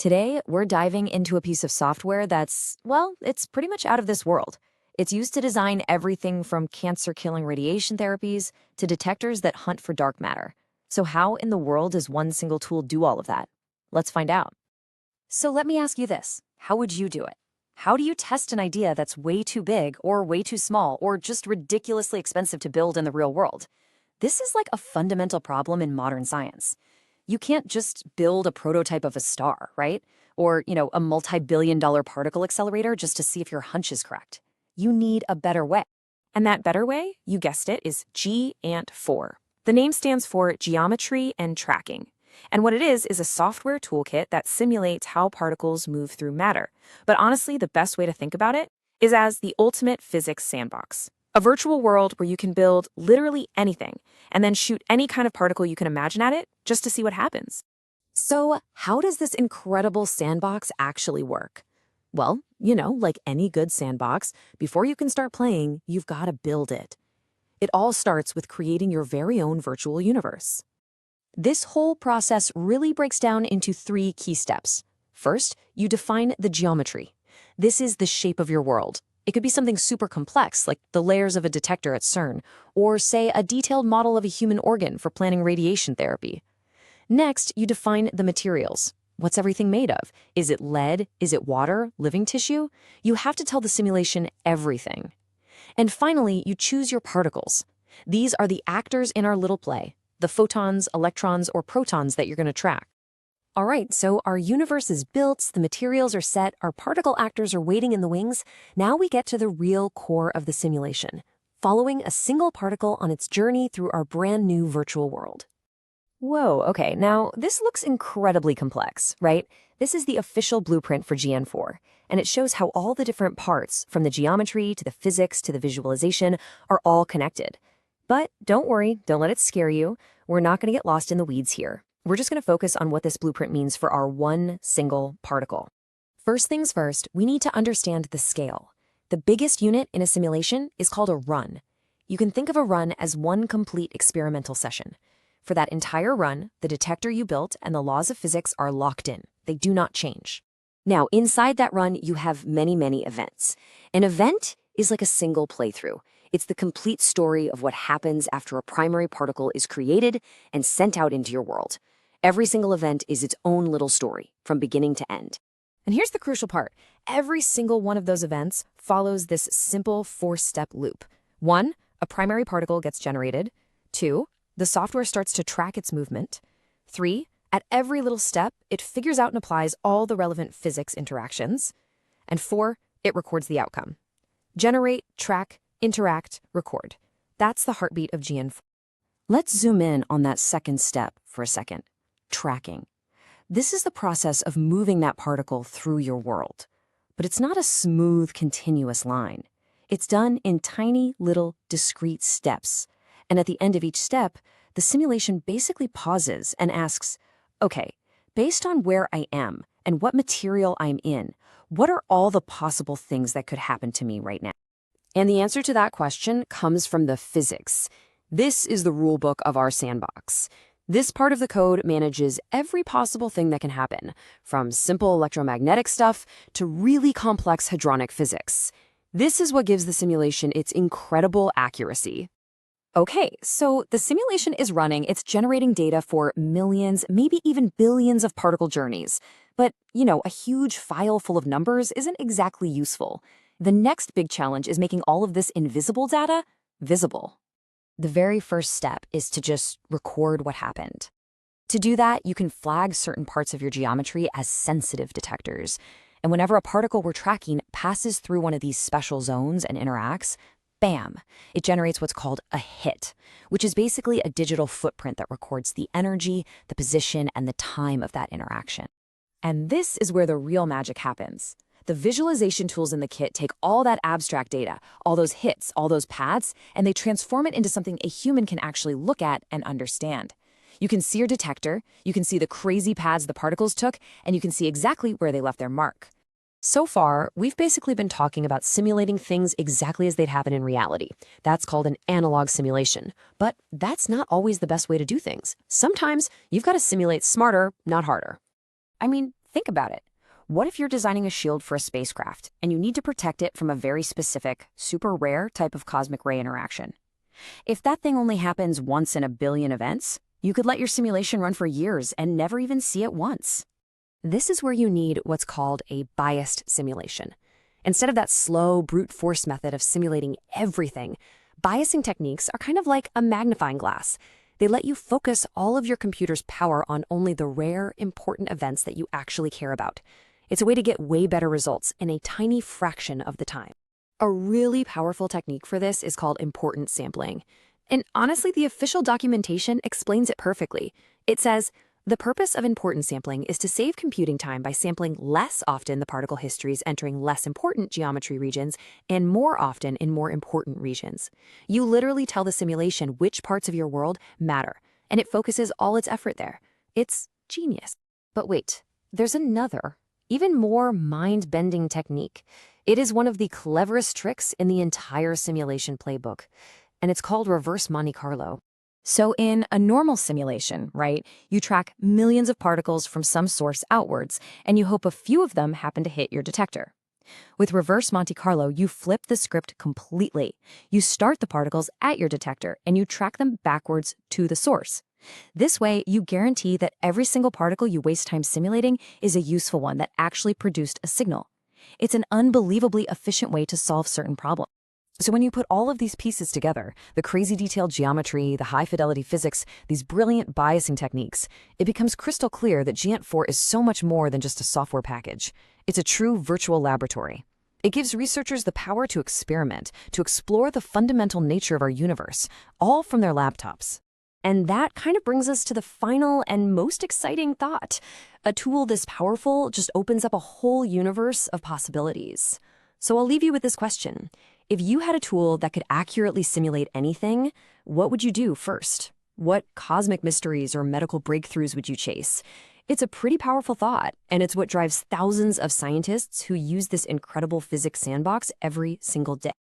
Today, we're diving into a piece of software that's, well, it's pretty much out of this world. It's used to design everything from cancer-killing radiation therapies to detectors that hunt for dark matter. So how in the world does one single tool do all of that? Let's find out. So let me ask you this. How would you do it? How do you test an idea that's way too big or way too small or just ridiculously expensive to build in the real world? This is like a fundamental problem in modern science. You can't just build a prototype of a star, right? Or, a multi-billion-dollar particle accelerator just to see if your hunch is correct. You need a better way. And that better way, you guessed it, is Geant4. The name stands for Geometry and Tracking. And what it is a software toolkit that simulates how particles move through matter. But honestly, the best way to think about it is as the ultimate physics sandbox. A virtual world where you can build literally anything and then shoot any kind of particle you can imagine at it just to see what happens. So how does this incredible sandbox actually work? Well, like any good sandbox, before you can start playing, you've got to build it. It all starts with creating your very own virtual universe. This whole process really breaks down into 3 key steps. First, you define the geometry. This is the shape of your world. It could be something super complex, like the layers of a detector at CERN, or say a detailed model of a human organ for planning radiation therapy. Next, you define the materials. What's everything made of? Is it lead? Is it water? Living tissue? You have to tell the simulation everything. And finally, you choose your particles. These are the actors in our little play, the photons, electrons, or protons that you're going to track. All right, so our universe is built, the materials are set, our particle actors are waiting in the wings. Now we get to the real core of the simulation, following a single particle on its journey through our brand new virtual world. Whoa, okay, now this looks incredibly complex, right? This is the official blueprint for Geant4, and it shows how all the different parts, from the geometry to the physics to the visualization, are all connected. But don't worry, don't let it scare you. We're not going to get lost in the weeds here. We're just going to focus on what this blueprint means for our one single particle. First things first, we need to understand the scale. The biggest unit in a simulation is called a run. You can think of a run as one complete experimental session. For that entire run, the detector you built and the laws of physics are locked in. They do not change. Now, inside that run, you have many, many events. An event is like a single playthrough. It's the complete story of what happens after a primary particle is created and sent out into your world. Every single event is its own little story, from beginning to end. And here's the crucial part. Every single one of those events follows this simple 4-step loop. 1, a primary particle gets generated. 2, the software starts to track its movement. 3, at every little step, it figures out and applies all the relevant physics interactions. And 4, it records the outcome. Generate, track, interact, record. That's the heartbeat of Geant4. Let's zoom in on that second step for a second. Tracking. This is the process of moving that particle through your world. But it's not a smooth, continuous line. It's done in tiny, little, discrete steps. And at the end of each step, the simulation basically pauses and asks, okay, based on where I am and what material I'm in, what are all the possible things that could happen to me right now? And the answer to that question comes from the physics. This is the rule book of our sandbox. This part of the code manages every possible thing that can happen, from simple electromagnetic stuff to really complex hadronic physics. This is what gives the simulation its incredible accuracy. Okay, so the simulation is running, it's generating data for millions, maybe even billions of particle journeys. But, a huge file full of numbers isn't exactly useful. The next big challenge is making all of this invisible data visible. The very first step is to just record what happened. To do that, you can flag certain parts of your geometry as sensitive detectors. And whenever a particle we're tracking passes through one of these special zones and interacts, bam, it generates what's called a hit, which is basically a digital footprint that records the energy, the position, and the time of that interaction. And this is where the real magic happens. The visualization tools in the kit take all that abstract data, all those hits, all those paths, and they transform it into something a human can actually look at and understand. You can see your detector, you can see the crazy paths the particles took, and you can see exactly where they left their mark. So far, we've basically been talking about simulating things exactly as they'd happen in reality. That's called an analog simulation. But that's not always the best way to do things. Sometimes you've got to simulate smarter, not harder. I mean, Think about it. What if you're designing a shield for a spacecraft and you need to protect it from a very specific, super rare type of cosmic ray interaction? If that thing only happens once in a billion events, you could let your simulation run for years and never even see it once. This is where you need what's called a biased simulation. Instead of that slow, brute force method of simulating everything, biasing techniques are kind of like a magnifying glass. They let you focus all of your computer's power on only the rare, important events that you actually care about. It's a way to get way better results in a tiny fraction of the time. A really powerful technique for this is called importance sampling. And honestly, the official documentation explains it perfectly. It says, the purpose of importance sampling is to save computing time by sampling less often the particle histories entering less important geometry regions and more often in more important regions. You literally tell the simulation which parts of your world matter, and it focuses all its effort there. It's genius. But wait, there's another, even more mind-bending technique. It is one of the cleverest tricks in the entire simulation playbook, and it's called reverse Monte Carlo. So in a normal simulation, right, you track millions of particles from some source outwards, and you hope a few of them happen to hit your detector. With reverse Monte Carlo, you flip the script completely. You start the particles at your detector, and you track them backwards to the source. This way, you guarantee that every single particle you waste time simulating is a useful one that actually produced a signal. It's an unbelievably efficient way to solve certain problems. So when you put all of these pieces together, the crazy detailed geometry, the high-fidelity physics, these brilliant biasing techniques, it becomes crystal clear that Geant4 is so much more than just a software package. It's a true virtual laboratory. It gives researchers the power to experiment, to explore the fundamental nature of our universe, all from their laptops. And that kind of brings us to the final and most exciting thought. A tool this powerful just opens up a whole universe of possibilities. So I'll leave you with this question. If you had a tool that could accurately simulate anything, what would you do first? What cosmic mysteries or medical breakthroughs would you chase? It's a pretty powerful thought, and it's what drives thousands of scientists who use this incredible physics sandbox every single day.